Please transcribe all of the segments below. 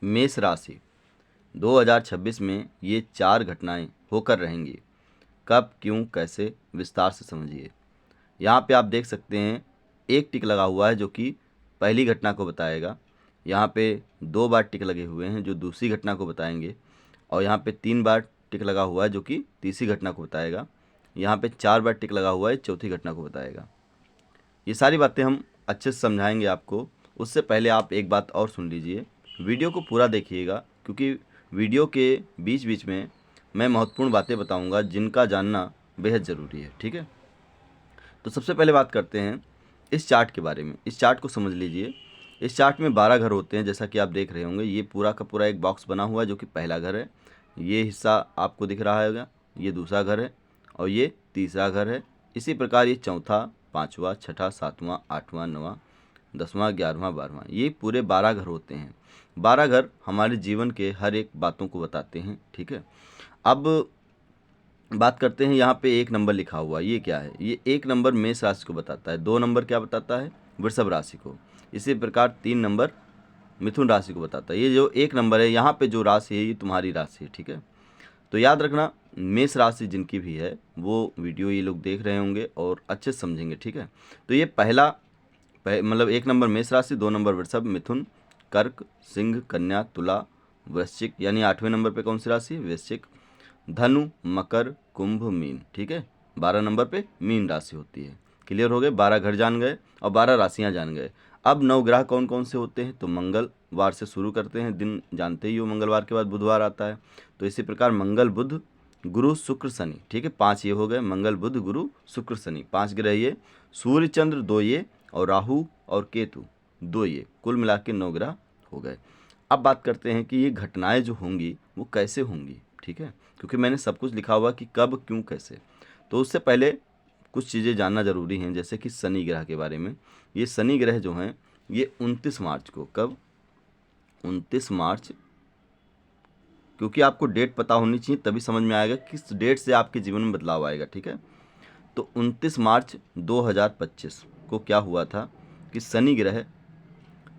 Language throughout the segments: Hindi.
मेष राशि 2026 में ये 4 घटनाएं होकर रहेंगी। कब, क्यों, कैसे, विस्तार से समझिए। यहाँ पे आप देख सकते हैं एक टिक लगा हुआ है जो कि पहली घटना को बताएगा। यहाँ पे 2 बार टिक लगे हुए हैं जो दूसरी घटना को बताएंगे। और यहाँ पे 3 बार टिक लगा हुआ है जो कि तीसरी घटना को बताएगा। यहाँ पे 4 बार टिक लगा हुआ है चौथी घटना को बताएगा। ये सारी बातें हम अच्छे से समझाएंगे आपको। उससे पहले आप एक बात और सुन लीजिए, वीडियो को पूरा देखिएगा, क्योंकि वीडियो के बीच बीच में मैं महत्वपूर्ण बातें बताऊंगा जिनका जानना बेहद ज़रूरी है। ठीक है, तो सबसे पहले बात करते हैं इस चार्ट के बारे में। इस चार्ट को समझ लीजिए। इस चार्ट में 12 घर होते हैं, जैसा कि आप देख रहे होंगे। ये पूरा का पूरा एक बॉक्स बना हुआ है जो कि पहला घर है। ये हिस्सा आपको दिख रहा होगा, ये दूसरा घर है और ये तीसरा घर है। इसी प्रकार ये चौथा, पाँचवा, छठा, सातवां, आठवां, नौवां, 10वां, 11वां, 12वां, ये पूरे 12 घर होते हैं। 12 घर हमारे जीवन के हर एक बातों को बताते हैं। ठीक है, अब बात करते हैं। यहाँ पे 1 नंबर लिखा हुआ, ये क्या है? ये 1 नंबर मेष राशि को बताता है। 2 नंबर क्या बताता है? वृषभ राशि को। इसी प्रकार 3 नंबर मिथुन राशि को बताता है। ये जो 1 नंबर है, यहाँ पे जो राशि है ये तुम्हारी राशि है। ठीक है, तो याद रखना, मेष राशि जिनकी भी है वो वीडियो ये लोग देख रहे होंगे और अच्छे से समझेंगे। ठीक है, तो ये मतलब 1 नंबर मेष राशि, 2 नंबर वृषभ, मिथुन, कर्क, सिंह, कन्या, तुला, वृश्चिक, यानी 8वें नंबर पे कौन सी राशि है? वृश्चिक, धनु, मकर, कुंभ, मीन। ठीक है, 12 नंबर पे मीन राशि होती है। क्लियर हो गए? 12 घर जान गए और 12 राशियां जान गए। अब 9 ग्रह कौन कौन से होते हैं? तो मंगलवार से शुरू करते हैं। दिन जानते ही हो, मंगलवार के बाद बुधवार आता है। तो इसी प्रकार मंगल, बुध, गुरु, शुक्र, शनि। ठीक है, 5 ये हो गए। मंगल, बुध, गुरु, शुक्र, शनि, 5 ग्रह ये। सूर्य, चंद्र 2 ये, और राहु और केतु 2 ये। कुल मिला के 9 ग्रह हो गए। अब बात करते हैं कि ये घटनाएं जो होंगी वो कैसे होंगी। ठीक है, क्योंकि मैंने सब कुछ लिखा हुआ कि कब, क्यों, कैसे। तो उससे पहले कुछ चीज़ें जानना ज़रूरी हैं, जैसे कि शनि ग्रह के बारे में। ये शनि ग्रह जो हैं ये 29 मार्च को, कब? 29 मार्च, क्योंकि आपको डेट पता होनी चाहिए, तभी समझ में आएगा किस डेट से आपके जीवन में बदलाव आएगा। ठीक है, तो 29 मार्च 2025 को क्या हुआ था कि शनि ग्रह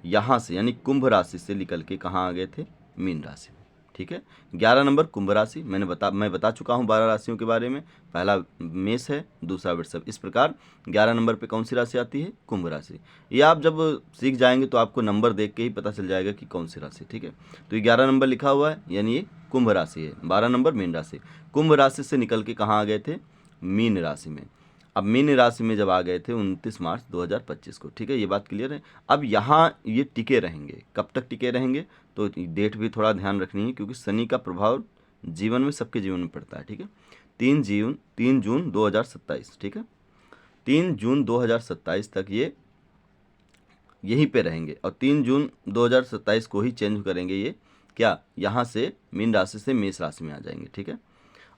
यहाँ से यानी कुंभ राशि से निकल के कहाँ आ गए थे? मीन राशि में। ठीक है, 11 नंबर कुंभ राशि, मैं बता चुका हूँ 12 राशियों के बारे में। पहला मेष है, दूसरा वृषभ। इस प्रकार 11 नंबर पे कौन सी राशि आती है? कुंभ राशि। ये आप जब सीख जाएंगे तो आपको नंबर देख के ही पता चल जाएगा कि कौन सी राशि। ठीक है, तो ये 11 नंबर लिखा हुआ है, यानी ये कुंभ राशि है। 12 नंबर मीन राशि। कुंभ राशि से निकल के कहाँ आ गए थे? मीन राशि में। अब मीन राशि में जब आ गए थे 29 मार्च 2025 को। ठीक है, ये बात क्लियर है। अब यहाँ ये टिके रहेंगे। कब तक टिके रहेंगे? तो डेट भी थोड़ा ध्यान रखनी है, क्योंकि शनि का प्रभाव जीवन में, सबके जीवन में पड़ता है। ठीक है, 3 जून 2027। ठीक है, 3 जून 2027 तक ये यहीं पे रहेंगे और 3 जून 2027 को ही चेंज करेंगे। ये क्या, यहाँ से मीन राशि से मेष राशि में आ जाएंगे। ठीक है,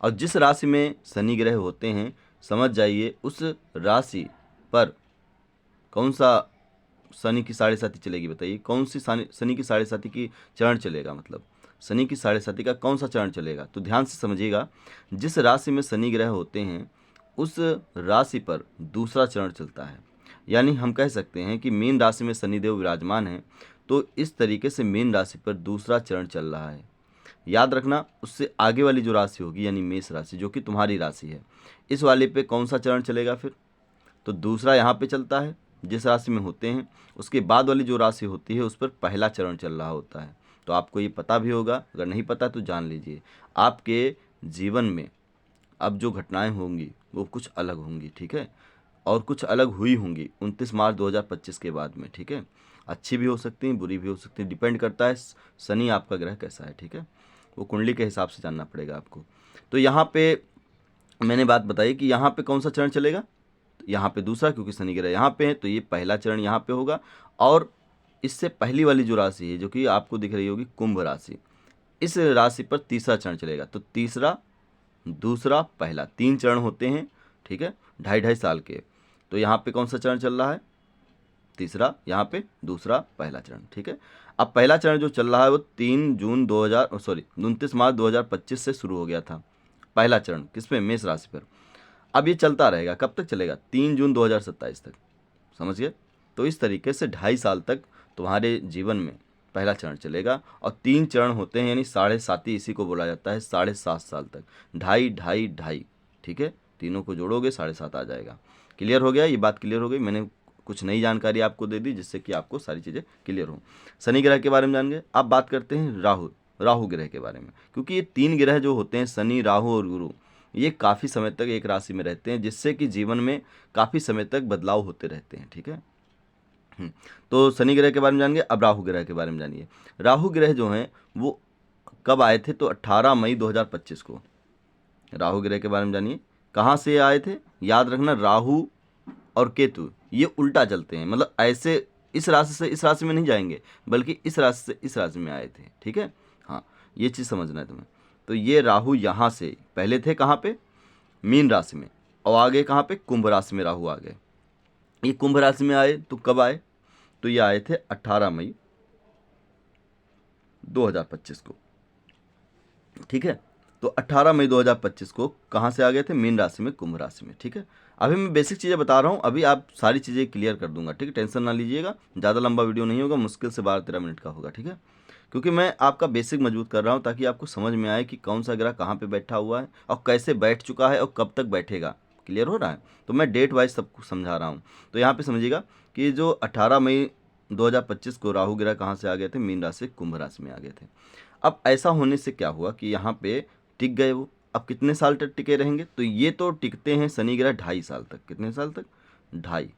और जिस राशि में शनि ग्रह होते हैं, समझ जाइए उस राशि पर कौन सा शनि की साढ़े साथी चलेगी? बताइए, कौन सी शनि की साढ़े साथी की चरण चलेगा? मतलब शनि की साढ़े साथी का कौन सा चरण चलेगा? तो ध्यान से समझिएगा, जिस राशि में शनि ग्रह होते हैं उस राशि पर दूसरा चरण चलता है। यानी हम कह सकते हैं कि मीन राशि में शनिदेव विराजमान हैं, तो इस तरीके से मीन राशि पर दूसरा चरण चल रहा है। याद रखना, उससे आगे वाली जो राशि होगी यानी मेष राशि, जो कि तुम्हारी राशि है, इस वाले पे कौन सा चरण चलेगा फिर? तो दूसरा यहाँ पे चलता है जिस राशि में होते हैं। उसके बाद वाली जो राशि होती है उस पर पहला चरण चल रहा होता है। तो आपको ये पता भी होगा, अगर नहीं पता तो जान लीजिए। आपके जीवन में अब जो घटनाएं होंगी वो कुछ अलग होंगी। ठीक है, और कुछ अलग हुई होंगी 29 मार्च 2025 के बाद में। ठीक है, अच्छी भी हो सकती हैं, बुरी भी हो सकती हैं, डिपेंड करता है शनि आपका ग्रह कैसा है। ठीक है, वो कुंडली के हिसाब से जानना पड़ेगा आपको। तो यहाँ पे मैंने बात बताई कि यहाँ पे कौन सा चरण चलेगा? यहाँ पे दूसरा, क्योंकि शनि ग्रह यहाँ पे है तो ये पहला चरण यहाँ पे होगा। और इससे पहली वाली जो राशि है जो कि आपको दिख रही होगी कुंभ राशि, इस राशि पर तीसरा चरण चलेगा। तो तीसरा, दूसरा, पहला, 3 चरण होते हैं। ठीक है, 2.5 साल के। तो यहाँ पे कौन सा चरण चल रहा है? तीसरा, यहाँ पे दूसरा, पहला चरण। ठीक है, अब पहला चरण जो चल रहा है वो 29 मार्च 2025 से शुरू हो गया था। पहला चरण किस पे? मेष राशि पर। अब ये चलता रहेगा, कब तक चलेगा? 3 जून 2027 तक। समझ गए? तो इस तरीके से 2.5 साल तक तुम्हारे जीवन में पहला चरण चलेगा और 3 चरण होते हैं, यानी 7.5 इसी को बोला जाता है 7.5 साल तक। 2.5 2.5 2.5, ठीक है, तीनों को जोड़ोगे 7.5 आ जाएगा। क्लियर हो गया, ये बात क्लियर हो गई। मैंने कुछ नई जानकारी आपको दे दी जिससे कि आपको सारी चीज़ें क्लियर हो। शनि ग्रह के बारे में जान गए। अब बात करते हैं राहु ग्रह के बारे में, क्योंकि ये 3 ग्रह जो होते हैं शनि, राहु और गुरु, ये काफ़ी समय तक एक राशि में रहते हैं, जिससे कि जीवन में काफ़ी समय तक बदलाव होते रहते हैं, ठीक है। तो शनि ग्रह के बारे में जानिए। अब राहु ग्रह के बारे में जानिए। राहु ग्रह जो हैं वो कब आए थे, तो 18 मई 2025 को राहु ग्रह के बारे में जानिए। कहाँ से आए थे, याद रखना, राहु और केतु ये उल्टा चलते हैं, मतलब ऐसे इस राशि से इस राशि में नहीं जाएंगे, बल्कि इस राशि से इस राशि में आए थे, ठीक है। हाँ, ये चीज़ समझना है तुम्हें। तो ये राहु यहाँ से पहले थे कहाँ पे, मीन राशि में, और आगे कहाँ पे, कुंभ राशि में राहु आ गए। ये कुंभ राशि में आए तो कब आए, तो ये आए थे 18 मई 2025 को, ठीक है। तो 18 मई 2025 को कहाँ से आ गए थे, मीन राशि में, कुंभ राशि में, ठीक है। अभी मैं बेसिक चीज़ें बता रहा हूँ, अभी आप सारी चीज़ें क्लियर कर दूंगा, ठीक है, टेंशन ना लीजिएगा। ज़्यादा लंबा वीडियो नहीं होगा, मुश्किल से 12-13 मिनट का होगा, ठीक है, क्योंकि मैं आपका बेसिक मजबूत कर रहा हूँ ताकि आपको समझ में आए कि कौन सा ग्रह कहाँ पे बैठा हुआ है और कैसे बैठ चुका है और कब तक बैठेगा। क्लियर हो रहा है, तो मैं डेट वाइज सबको समझा रहा हूँ। तो यहाँ पे समझिएगा कि जो 18 मई 2025 को राहु ग्रह कहाँ से आ गए थे, मीन राशि कुंभ राशि में आ गए थे। अब ऐसा होने से क्या हुआ कि यहाँ पे टिक गए वो। अब कितने साल तक टिके रहेंगे, तो ये तो टिकते हैं शनि ग्रह 2.5 साल तक। कितने साल तक, 2.5।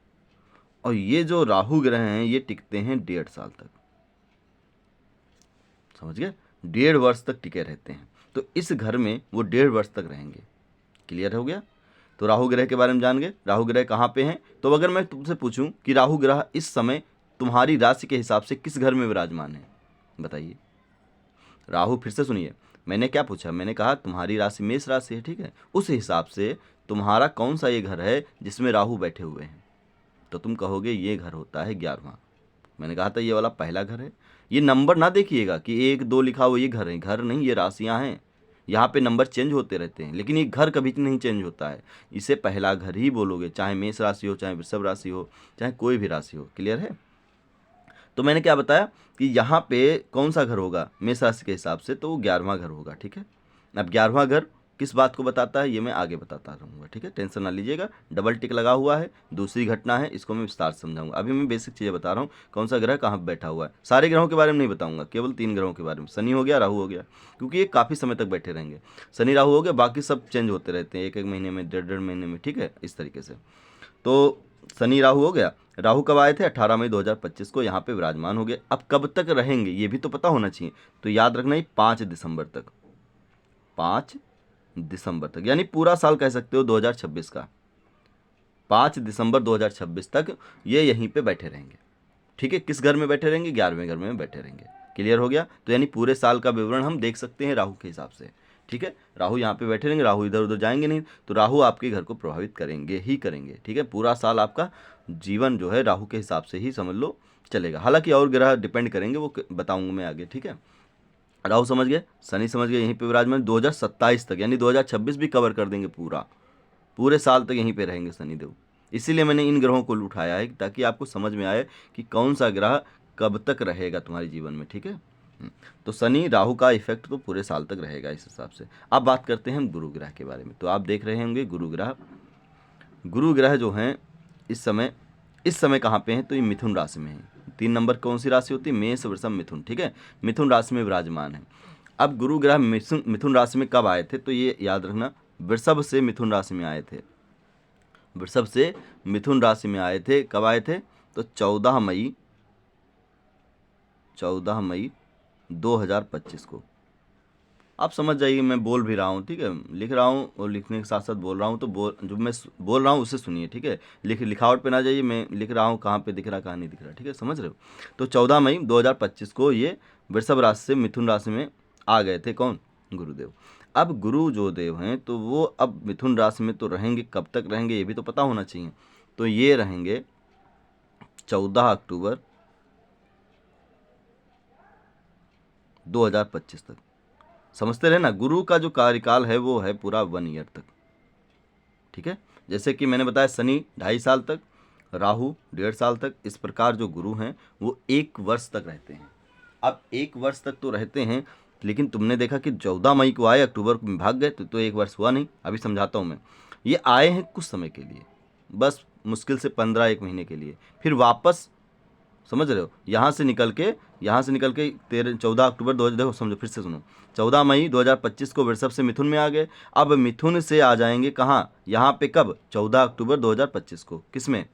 और ये जो राहु ग्रह हैं ये टिकते हैं 1.5 साल तक, समझ गए, 1.5 वर्ष तक टिके रहते हैं। तो इस घर में वो 1.5 वर्ष तक रहेंगे। क्लियर हो गया। तो राहु ग्रह के बारे में जान गए। राहु ग्रह कहाँ पे हैं, तो अगर मैं तुमसे पूछूं कि राहु ग्रह इस समय तुम्हारी राशि के हिसाब से किस घर में विराजमान है, बताइए। राहु, फिर से सुनिए, मैंने क्या पूछा, मैंने कहा तुम्हारी राशि मेष राशि है, ठीक है, उस हिसाब से तुम्हारा कौन सा ये घर है जिसमें राहु बैठे हुए हैं, तो तुम कहोगे ये घर होता है 11वां। मैंने कहा था ये वाला पहला घर है। ये नंबर ना देखिएगा कि 1 2 लिखा हुआ ये घर है, घर नहीं, ये राशियां हैं। यहाँ पे नंबर चेंज होते रहते हैं, लेकिन ये घर कभी नहीं चेंज होता है। इसे पहला घर ही बोलोगे, चाहे मेष राशि हो, चाहे वृषभ राशि हो, चाहे कोई भी राशि हो। क्लियर है। तो मैंने क्या बताया कि यहाँ पे कौन सा घर होगा मेष राशि के हिसाब से, तो वो 11वां घर होगा, ठीक है। अब 11वां घर किस बात को बताता है ये मैं आगे बताता रहूँगा, ठीक है, टेंशन ना लीजिएगा। डबल टिक लगा हुआ है, दूसरी घटना है, इसको मैं विस्तार से समझाऊंगा। अभी मैं बेसिक चीज़ें बता रहा हूँ, कौन सा ग्रह कहाँ बैठा हुआ है। सारे ग्रहों के बारे में नहीं बताऊंगा, केवल 3 ग्रहों के बारे में, शनि हो गया, राहु हो गया, क्योंकि ये काफ़ी समय तक बैठे रहेंगे। शनि राहु हो गया, बाकी सब चेंज होते रहते हैं, 1 1 महीने में, 1.5 1.5 महीने में, ठीक है, इस तरीके से। तो शनि राहु हो गया। राहु कब आए थे, 18 मई 2025 को यहाँ पे विराजमान हो गए। अब कब तक रहेंगे ये भी तो पता होना चाहिए, तो याद रखना ये 5 दिसंबर तक, 5 दिसंबर तक, यानी पूरा साल कह सकते हो 2026 का, 5 दिसंबर 2026 तक ये यहीं पे बैठे रहेंगे, ठीक है। किस घर में बैठे रहेंगे, 11वें घर में बैठे रहेंगे। क्लियर हो गया। तो यानी पूरे साल का विवरण हम देख सकते हैं राहु के हिसाब से, ठीक है। राहु यहाँ पे बैठे रहेंगे, राहु इधर उधर जाएंगे नहीं, तो राहु आपके घर को प्रभावित करेंगे ही करेंगे, ठीक है। पूरा साल आपका जीवन जो है राहु के हिसाब से ही समझ लो चलेगा। हालांकि और ग्रह डिपेंड करेंगे, वो बताऊंगा मैं आगे, ठीक है। राहु समझ गए, शनि समझ गए, यहीं पे विराजमान 2027 तक, यानी 2026 भी कवर कर देंगे पूरा, पूरे साल तक यहीं पे रहेंगे शनिदेव। इसीलिए मैंने इन ग्रहों को उठाया है ताकि आपको समझ में आए कि कौन सा ग्रह कब तक रहेगा तुम्हारे जीवन में, ठीक है। तो शनि राहु का इफेक्ट तो पूरे साल तक रहेगा इस हिसाब से। अब बात करते हैं हम गुरु ग्रह के बारे में। तो आप देख रहे होंगे गुरु ग्रह, गुरु ग्रह जो हैं इस समय कहाँ पे हैं, तो ये मिथुन राशि में है। 3 नंबर कौन सी राशि होती है, मेष वृषभ मिथुन, ठीक है, मिथुन राशि में विराजमान है। अब गुरु ग्रह मिथुन राशि में कब आए थे, तो ये याद रखना, वृषभ से मिथुन राशि में आए थे। वृषभ से मिथुन राशि में आए थे, कब आए थे, तो 14 मई 2025 को। आप समझ जाइए, मैं बोल भी रहा हूँ, ठीक है, लिख रहा हूँ और लिखने के साथ साथ बोल रहा हूँ, तो जो मैं बोल रहा हूँ उसे सुनिए, ठीक है। लिखावट पे ना जाइए, मैं लिख रहा हूँ कहाँ पे दिख रहा कहाँ नहीं दिख रहा, ठीक है, समझ रहे हो। तो 14 मई 2025 को ये वृषभ राशि से मिथुन राशि में आ गए थे, कौन, गुरुदेव। अब गुरु जो देव हैं तो वो अब मिथुन राशि में तो रहेंगे, कब तक रहेंगे ये भी तो पता होना चाहिए। तो ये रहेंगे 14 अक्टूबर 2025 तक। समझते रहे ना, गुरु का जो कार्यकाल है वो है पूरा 1 ईयर तक, ठीक है। जैसे कि मैंने बताया शनि 2.5 साल तक, राहु 1.5 साल तक, इस प्रकार जो गुरु हैं वो 1 वर्ष तक रहते हैं। अब 1 वर्ष तक तो रहते हैं, लेकिन तुमने देखा कि 14 मई को आए, अक्टूबर में भाग गए, तो 1 वर्ष हुआ नहीं। अभी समझाता हूँ मैं। ये आए हैं कुछ समय के लिए, बस मुश्किल से 15 एक महीने के लिए, फिर वापस, समझ रहे हो, यहाँ से निकल के 14 अक्टूबर 2000, देखो समझो फिर से सुनो, 14 मई 2025 को वृषभ से मिथुन में आ गए। अब मिथुन से आ जाएंगे कहाँ, यहाँ पे कब, 14 अक्टूबर 2025 को, किस में,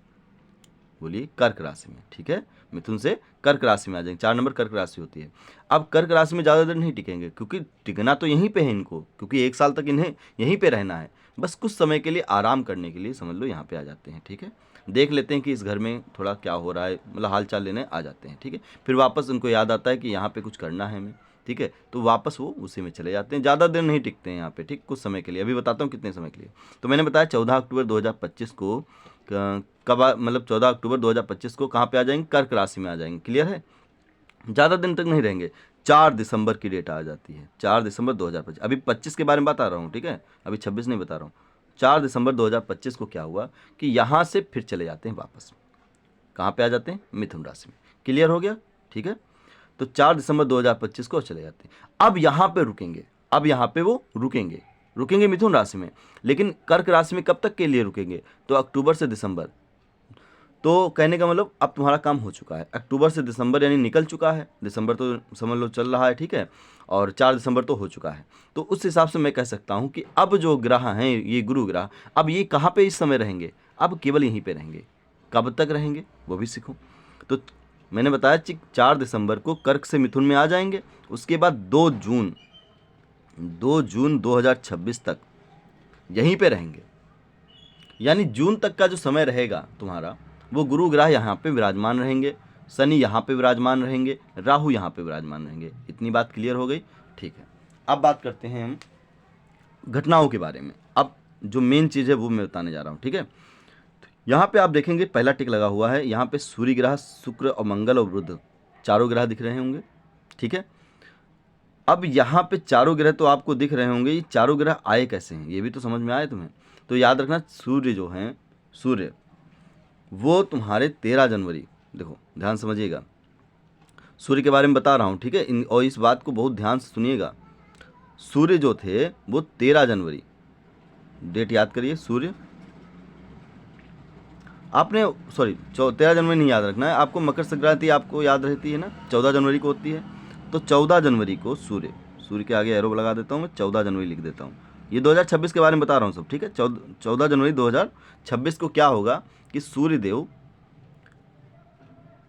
बोलिए, कर्क राशि में। ठीक है, मिथुन से कर्क राशि में आ जाएंगे, 4 नंबर कर्क राशि होती है। अब कर्क राशि में ज़्यादा देर नहीं टिकेंगे, क्योंकि टिकना तो यहीं पे है इनको, क्योंकि 1 साल तक इन्हें यहीं पे रहना है। बस कुछ समय के लिए आराम करने के लिए समझ लो यहाँ पे आ जाते हैं। ठीक है, देख लेते हैं कि इस घर में थोड़ा क्या हो रहा है, मतलब हाल चाल लेने आ जाते हैं। ठीक है, फिर वापस उनको याद आता है कि यहाँ पे कुछ करना है हमें। ठीक है, तो वापस वो उसी में चले जाते हैं, ज़्यादा देर नहीं टिकते हैं यहाँ पे। ठीक, कुछ समय के लिए, अभी बताता हूँ कितने समय के लिए। तो मैंने बताया 14 अक्टूबर 2025 को कब, मतलब 14 अक्टूबर 2025 को कहाँ पे आ जाएंगे, कर्क राशि में आ जाएंगे। क्लियर है, ज़्यादा दिन तक नहीं रहेंगे। 4 दिसंबर की डेट आ जाती है, 4 दिसंबर 2025। अभी 25 के बारे में बता रहा हूँ, ठीक है, अभी 26 नहीं बता रहा हूँ। 4 दिसंबर 2025 को क्या हुआ कि यहाँ से फिर चले जाते हैं वापस, कहाँ पे आ जाते हैं, मिथुन राशि में। क्लियर हो गया, ठीक है। तो 4 दिसंबर 2025 को चले जाते हैं। अब यहाँ पे रुकेंगे, अब यहाँ पे वो रुकेंगे मिथुन राशि में, लेकिन कर्क राशि में कब तक के लिए रुकेंगे, तो अक्टूबर से दिसंबर। तो कहने का मतलब अब तुम्हारा काम हो चुका है, अक्टूबर से दिसंबर यानी निकल चुका है, दिसंबर तो समझ लो चल रहा है, ठीक है, और 4 दिसंबर तो हो चुका है। तो उस हिसाब से मैं कह सकता हूँ कि अब जो ग्रह हैं, ये गुरु ग्रह, अब ये कहाँ पे इस समय रहेंगे, अब केवल यहीं पे रहेंगे। कब तक रहेंगे वो भी सीखो। तो मैंने बताया 4 दिसंबर को कर्क से मिथुन में आ जाएंगे, उसके बाद 2 जून 2026 तक यहीं पे रहेंगे। यानी जून तक का जो समय रहेगा तुम्हारा, वो गुरु ग्रह यहाँ पे विराजमान रहेंगे, शनि यहाँ पे विराजमान रहेंगे, राहु यहाँ पे विराजमान रहेंगे। इतनी बात क्लियर हो गई, ठीक है। अब बात करते हैं हम घटनाओं के बारे में। अब जो मेन चीज़ है वो मैं बताने जा रहा हूँ, ठीक है। यहाँ पे आप देखेंगे पहला टिक लगा हुआ है, यहाँ पे सूर्य ग्रह, शुक्र और मंगल और बुध, चारों ग्रह दिख रहे होंगे, ठीक है। अब यहाँ पे चारों ग्रह तो आपको दिख रहे होंगे, ये चारों ग्रह आए कैसे हैं ये भी तो समझ में आए तुम्हें। तो याद रखना, सूर्य जो हैं, सूर्य वो तुम्हारे 13 जनवरी, देखो ध्यान समझिएगा, सूर्य के बारे में बता रहा हूँ, ठीक है, और इस बात को बहुत ध्यान से सुनिएगा। सूर्य जो थे वो 13 जनवरी, डेट याद करिए, सूर्य आपने, सॉरी 13 जनवरी नहीं याद रखना है आपको, मकर संक्रांति आपको याद रहती है ना, 14 जनवरी को होती है। तो 14 जनवरी को सूर्य के आगे एरो लगा देता हूँ मैं, 14 जनवरी लिख देता हूँ। ये 2026 के बारे में बता रहा हूँ सब, ठीक है। 14 जनवरी 2026 को क्या होगा कि सूर्य देव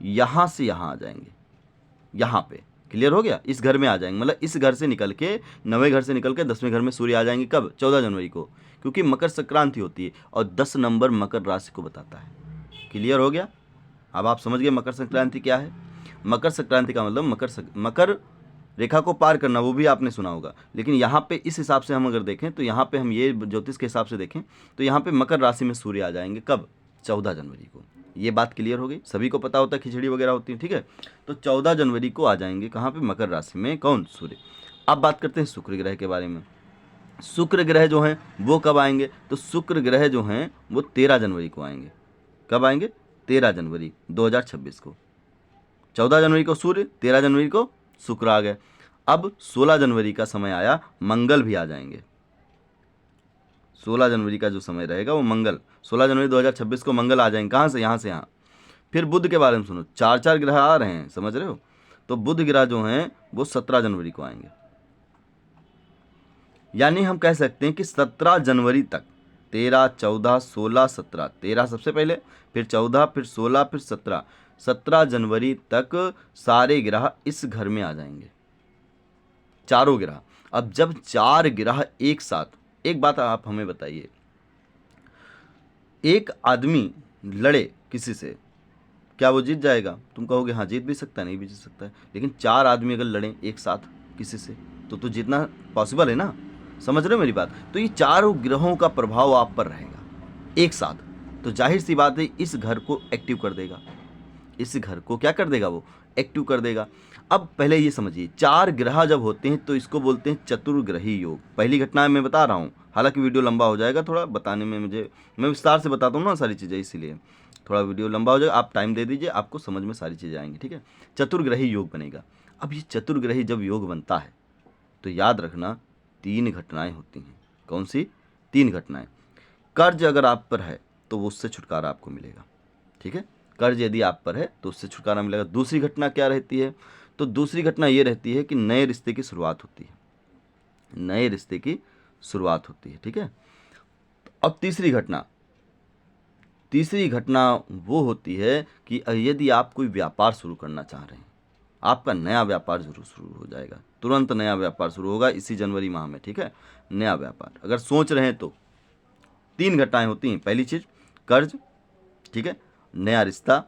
यहाँ से यहाँ आ जाएंगे, यहाँ पे। क्लियर हो गया, इस घर में आ जाएंगे, मतलब इस घर से निकल के, 9वें घर से निकल के 10वें घर में सूर्य आ जाएंगे। कब, 14 जनवरी को, क्योंकि मकर संक्रांति होती है और 10 नंबर मकर राशि को बताता है। क्लियर हो गया, अब आप समझ गए मकर संक्रांति क्या है। मकर संक्रांति का मतलब मकर रेखा को पार करना, वो भी आपने सुना होगा। लेकिन यहाँ पे इस हिसाब से हम अगर देखें, तो यहाँ पे हम ये ज्योतिष के हिसाब से देखें तो यहाँ पे मकर राशि में सूर्य आ जाएंगे। कब, 14 जनवरी को। ये बात क्लियर हो गई, सभी को पता होता है खिचड़ी वगैरह होती है, ठीक है। तो 14 जनवरी को आ जाएंगे कहाँ पे, मकर राशि में, कौन, सूर्य। अब बात करते हैं शुक्र ग्रह के बारे में। शुक्र ग्रह जो हैं वो कब आएंगे, तो शुक्र ग्रह जो हैं वो 13 जनवरी को आएंगे। कब आएंगे, 13 जनवरी 2026 को। 14 जनवरी को सूर्य, 13 जनवरी को शुक्र आ गए। अब 16 जनवरी का समय आया, मंगल भी आ जाएंगे। 16 जनवरी का जो समय रहेगा वो मंगल, 16 जनवरी 2026 को मंगल आ जाएंगे। कहाँ से, यहाँ से यहाँ। फिर बुध के बारे में सुनो, 4 ग्रह आ रहे हैं, समझ रहे हो। तो बुध ग्रह जो हैं वो 17 जनवरी को आएंगे। यानी हम कह सकते हैं कि 17 जनवरी तक, 13, 14, 16, 17, 13 सबसे पहले, फिर 14, फिर 16, फिर 17, 17 जनवरी तक सारे ग्रह इस घर में आ जाएंगे, चारों ग्रह। अब जब 4 ग्रह एक साथ, एक बात आप हमें बताइए, एक आदमी लड़े किसी से, क्या वो जीत जाएगा? तुम कहोगे हाँ जीत भी सकता है, नहीं भी जीत सकता है, लेकिन 4 आदमी अगर लड़ें एक साथ किसी से तो जीतना पॉसिबल है ना, समझ रहे हो मेरी बात। तो ये चारों ग्रहों का प्रभाव आप पर रहेगा एक साथ, तो जाहिर सी बात है इस घर को एक्टिव कर देगा, इस घर को क्या कर देगा, वो एक्टिव कर देगा। अब पहले ये समझिए, 4 ग्रह जब होते हैं तो इसको बोलते हैं चतुर्ग्रही योग। पहली घटना मैं बता रहा हूँ, हालांकि वीडियो लंबा हो जाएगा थोड़ा बताने में, मैं विस्तार से बताता हूँ ना सारी चीज़ें, इसीलिए थोड़ा वीडियो लंबा हो जाएगा। आप टाइम दे दीजिए, आपको समझ में सारी चीज़ें आएंगी, ठीक है। चतुर्ग्रही योग बनेगा। अब ये चतुर्ग्रही जब योग बनता है तो याद रखना 3 घटनाएं होती हैं। कौन सी? 3 घटनाएं। कर्ज अगर आप पर है तो वो उससे छुटकारा आपको मिलेगा, ठीक है। कर्ज यदि आप पर है तो उससे छुटकारा मिलेगा। दूसरी घटना क्या रहती है? तो दूसरी घटना ये रहती है कि नए रिश्ते की शुरुआत होती है, नए रिश्ते की शुरुआत होती है, ठीक है। अब तीसरी घटना वो होती है कि यदि आप कोई व्यापार शुरू करना चाह रहे हैं, आपका नया व्यापार जरूर शुरू हो जाएगा, तुरंत नया व्यापार शुरू होगा इसी जनवरी माह में, ठीक है। नया व्यापार अगर सोच रहे हैं तो 3 घटनाएं होती हैं। पहली चीज कर्ज, ठीक है, नया रिश्ता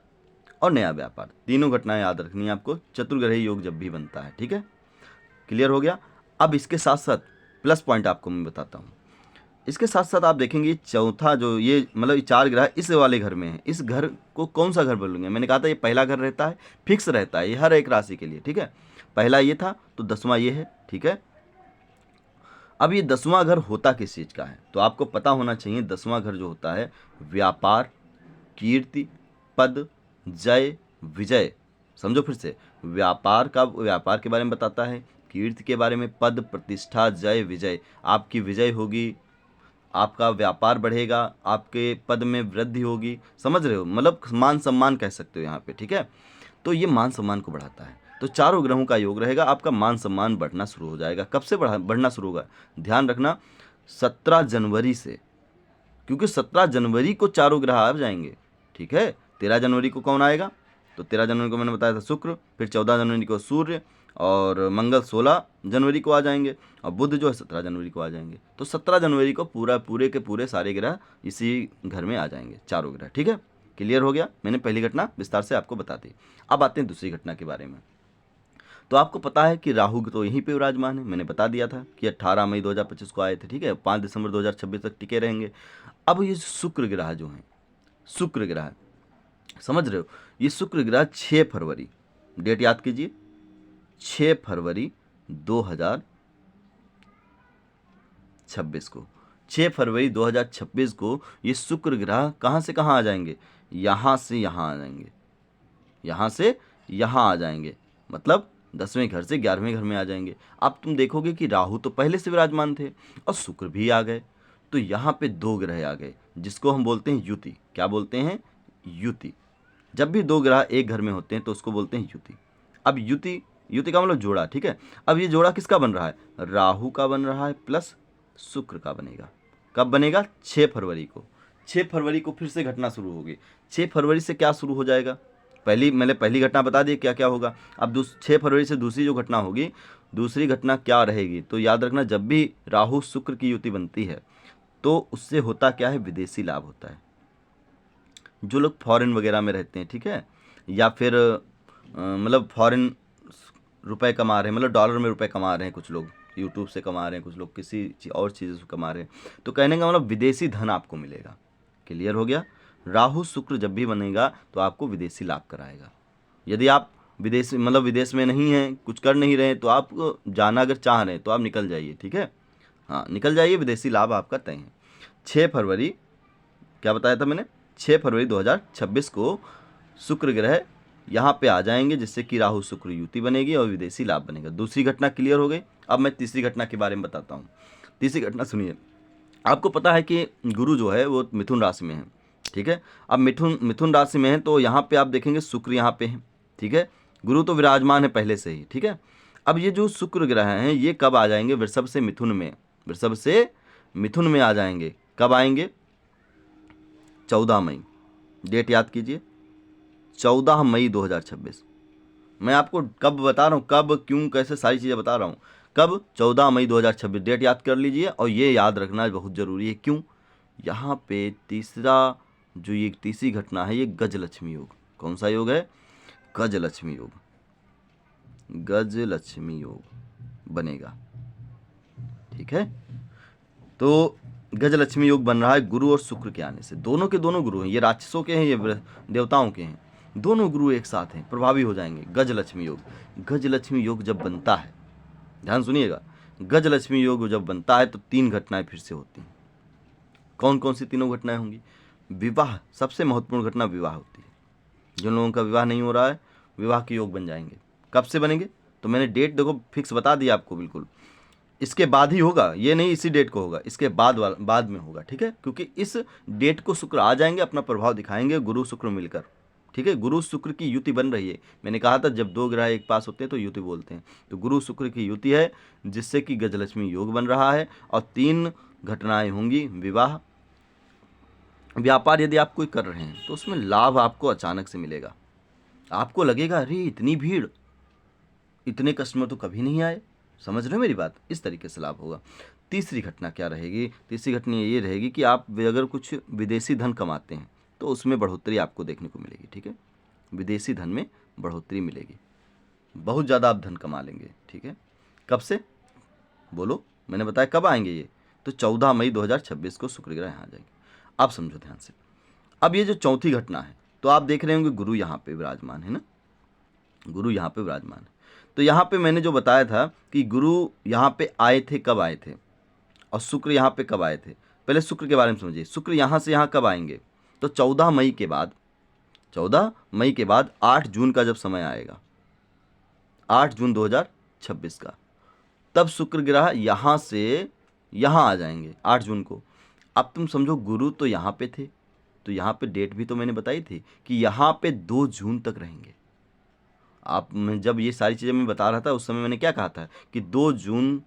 और नया व्यापार। तीनों घटनाएं याद रखनी है आपको चतुर्ग्रही योग जब भी बनता है, ठीक है। क्लियर हो गया? अब इसके साथ साथ प्लस पॉइंट आपको मैं बताता हूँ। इसके साथ साथ आप देखेंगे चौथा जो ये मतलब 4 ग्रह इस वाले घर में है, इस घर को कौन सा घर बोलेंगे? मैंने कहा था ये पहला घर रहता है, फिक्स रहता है ये हर एक राशि के लिए, ठीक है। पहला ये था तो 10वां ये है, ठीक है। अब ये 10वां घर होता किस चीज़ का है? तो आपको पता होना चाहिए 10वां घर जो होता है व्यापार, कीर्ति, पद, जय, विजय। समझो फिर से, व्यापार के बारे में बताता है, कीर्ति के बारे में, पद, प्रतिष्ठा, जय, विजय। आपकी विजय होगी, आपका व्यापार बढ़ेगा, आपके पद में वृद्धि होगी। समझ रहे हो? मतलब मान सम्मान कह सकते हो यहाँ पे, ठीक है। तो ये मान सम्मान को बढ़ाता है। तो चारों ग्रहों का योग रहेगा, आपका मान सम्मान बढ़ना शुरू हो जाएगा। कब से बढ़ना शुरू होगा? ध्यान रखना 17 जनवरी से, क्योंकि 17 जनवरी को चारों ग्रह आ जाएंगे, ठीक है। 13 जनवरी को कौन आएगा? तो 13 जनवरी को मैंने बताया था शुक्र, फिर 14 जनवरी को सूर्य, और मंगल 16 जनवरी को आ जाएंगे, और बुध जो है 17 जनवरी को आ जाएंगे। तो 17 जनवरी को पूरे के पूरे सारे ग्रह इसी घर में आ जाएंगे, चारों ग्रह, ठीक है। क्लियर हो गया? मैंने पहली घटना विस्तार से आपको बता दी। अब आते हैं दूसरी घटना के बारे में। तो आपको पता है कि राहु तो यहीं पे विराजमान है, मैंने बता दिया था कि 18 मई 2025 को आए थे, ठीक है। 5 दिसंबर 2026 तक टिके रहेंगे। अब ये शुक्र ग्रह जो हैं, शुक्र ग्रह, समझ रहे हो? ये शुक्र ग्रह 6 फरवरी, डेट याद कीजिए, 6 फरवरी 2026 को, 6 फरवरी 2026 को ये शुक्र ग्रह कहाँ से कहाँ आ जाएंगे? यहाँ से यहाँ आ जाएंगे, यहाँ से यहाँ आ जाएंगे, मतलब 10वें घर से 11वें घर में आ जाएंगे। अब तुम देखोगे कि राहु तो पहले से विराजमान थे और शुक्र भी आ गए, तो यहाँ पे 2 ग्रह आ गए, जिसको हम बोलते हैं युति। क्या बोलते हैं? युति। जब भी 2 ग्रह एक घर में होते हैं तो उसको बोलते हैं युति। अब युति का मतलब जोड़ा, ठीक है। अब ये जोड़ा किसका बन रहा है? राहु का बन रहा है प्लस शुक्र का बनेगा। कब बनेगा? 6 फरवरी को। 6 फरवरी को फिर से घटना शुरू होगी। 6 फरवरी से क्या शुरू हो जाएगा? मैंने पहली घटना बता दी क्या क्या होगा। अब 6 फरवरी से दूसरी जो घटना होगी, दूसरी घटना क्या रहेगी? तो याद रखना, जब भी राहु शुक्र की युति बनती है तो उससे होता क्या है? विदेशी लाभ होता है। जो लोग फॉरेन वगैरह में रहते हैं, ठीक है, या फिर मतलब फॉरेन रुपए कमा रहे हैं, मतलब डॉलर में रुपए कमा रहे हैं, कुछ लोग यूट्यूब से कमा रहे हैं, कुछ लोग किसी और चीज़ से कमा रहे हैं, तो कहने का मतलब विदेशी धन आपको मिलेगा। क्लियर हो गया? राहु शुक्र जब भी बनेगा तो आपको विदेशी लाभ कराएगा। यदि आप विदेश में नहीं हैं, कुछ कर नहीं रहे हैं, तो आप जाना अगर चाह रहे हैं तो आप निकल जाइए, ठीक है। हाँ, निकल जाइए, विदेशी लाभ आपका तय है। 6 फरवरी, क्या बताया था मैंने? 6 फरवरी 2026 को शुक्र ग्रह यहाँ पे आ जाएंगे, जिससे कि राहु शुक्र युति बनेगी और विदेशी लाभ बनेगा। दूसरी घटना क्लियर हो गई। अब मैं तीसरी घटना के बारे में बताता हूँ। तीसरी घटना सुनिए। आपको पता है कि गुरु जो है वो मिथुन राशि में है, ठीक है। अब मिथुन राशि में है तो यहाँ पे आप देखेंगे शुक्र यहाँ पे है, ठीक है। गुरु तो विराजमान है पहले से ही, ठीक है। अब ये जो शुक्र ग्रह हैं ये कब आ जाएंगे? वृषभ से मिथुन में आ जाएंगे। कब आएंगे? 14 मई। डेट याद कीजिए, 14 मई 2026। मैं आपको कब बता रहा हूँ, कब, क्यों, कैसे, सारी चीज़ें बता रहा हूँ। कब? 14 मई 2026। डेट याद कर लीजिए, और ये याद रखना बहुत ज़रूरी है। क्यों? यहाँ पे ये तीसरी घटना है, ये गजलक्ष्मी योग। कौन सा योग है? गजलक्ष्मी योग। गजलक्ष्मी योग बनेगा, ठीक है। तो गजलक्ष्मी योग बन रहा है गुरु और शुक्र के आने से। दोनों के दोनों गुरु हैं, ये राक्षसों के हैं, ये देवताओं के हैं। दोनों गुरु एक साथ हैं, प्रभावी हो जाएंगे। गजलक्ष्मी योग, गजलक्ष्मी योग जब बनता है, ध्यान सुनिएगा, गजलक्ष्मी योग जब बनता है तो 3 घटनाएं फिर से होती हैं। कौन कौन सी तीनों घटनाएं होंगी? विवाह, सबसे महत्वपूर्ण घटना विवाह होती है। जिन लोगों का विवाह नहीं हो रहा है, विवाह के योग बन जाएंगे। कब से बनेंगे? तो मैंने डेट देखो फिक्स बता दिया आपको बिल्कुल। इसके बाद ही होगा, ये नहीं इसी डेट को होगा, इसके बाद में होगा, ठीक है, क्योंकि इस डेट को शुक्र आ जाएंगे, अपना प्रभाव दिखाएंगे गुरु शुक्र मिलकर, ठीक है। गुरु शुक्र की युति बन रही है। मैंने कहा था जब दो ग्रह एक पास होते हैं तो युति बोलते हैं। तो गुरु शुक्र की युति है जिससे कि गजलक्ष्मी योग बन रहा है और 3 घटनाएं होंगी। विवाह, व्यापार यदि आप कोई कर रहे हैं तो उसमें लाभ आपको अचानक से मिलेगा। आपको लगेगा अरे इतनी भीड़, इतने कस्टमर तो कभी नहीं आए। समझ रहे हो मेरी बात? इस तरीके से लाभ होगा। तीसरी घटना क्या रहेगी? तीसरी घटना ये रहेगी कि आप अगर कुछ विदेशी धन कमाते हैं तो उसमें बढ़ोतरी आपको देखने को मिलेगी, ठीक है। विदेशी धन में बढ़ोतरी मिलेगी, बहुत ज़्यादा आप धन कमा लेंगे, ठीक है। कब से बोलो? मैंने बताया कब आएंगे ये, तो 14 मई 2026 को शुक्र ग्रह यहाँ आ जाएंगे। अब समझो ध्यान से। अब ये जो चौथी घटना है, तो आप देख रहे होंगे गुरु यहाँ पे विराजमान है ना, गुरु यहाँ पे विराजमान है। तो यहाँ पे मैंने जो बताया था कि गुरु यहाँ पे आए थे, कब आए थे, और शुक्र यहाँ पे कब आए थे। पहले शुक्र के बारे में समझिए। शुक्र यहाँ से यहाँ कब आएंगे? तो 14 मई के बाद, 14 मई के बाद 8 जून का जब समय आएगा, 8 जून 2026 का, तब शुक्र ग्रह यहाँ से यहाँ आ जाएंगे 8 जून को। अब तुम समझो गुरु तो यहाँ पे थे, तो यहाँ पे डेट भी तो मैंने बताई थी कि यहाँ पे 2 जून तक रहेंगे। आप, मैं जब ये सारी चीज़ें मैं बता रहा था उस समय मैंने क्या कहा था कि 2 जून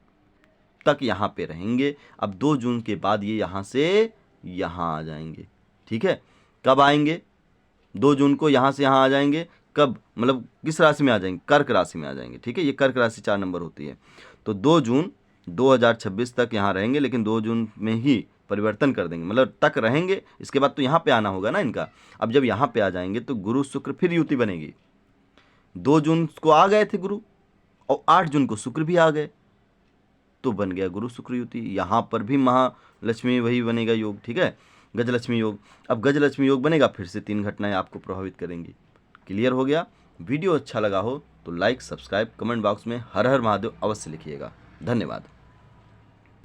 तक यहाँ पे रहेंगे। अब 2 जून के बाद ये यहाँ से यहाँ आ जाएंगे, ठीक है। कब आएंगे? 2 जून को यहाँ से यहाँ आ जाएंगे। कब? मतलब किस राशि में आ जाएंगे? कर्क राशि में आ जाएंगे, ठीक है। ये कर्क राशि 4 नंबर होती है। तो 2 जून 2026 तक यहाँ रहेंगे, लेकिन 2 जून में ही परिवर्तन कर देंगे, मतलब तक रहेंगे। इसके बाद तो यहाँ पे आना होगा ना इनका। अब जब यहाँ पे आ जाएंगे तो गुरु शुक्र फिर युति बनेगी। 2 जून को आ गए थे गुरु और 8 जून को शुक्र भी आ गए, तो बन गया गुरु शुक्र युति। यहाँ पर भी महालक्ष्मी वही बनेगा योग, ठीक है, गजलक्ष्मी योग। अब गजलक्ष्मी योग बनेगा, फिर से 3 घटनाएं आपको प्रभावित करेंगी। क्लियर हो गया? वीडियो अच्छा लगा हो तो लाइक, सब्सक्राइब, कमेंट बॉक्स में हर हर महादेव अवश्य लिखिएगा। धन्यवाद।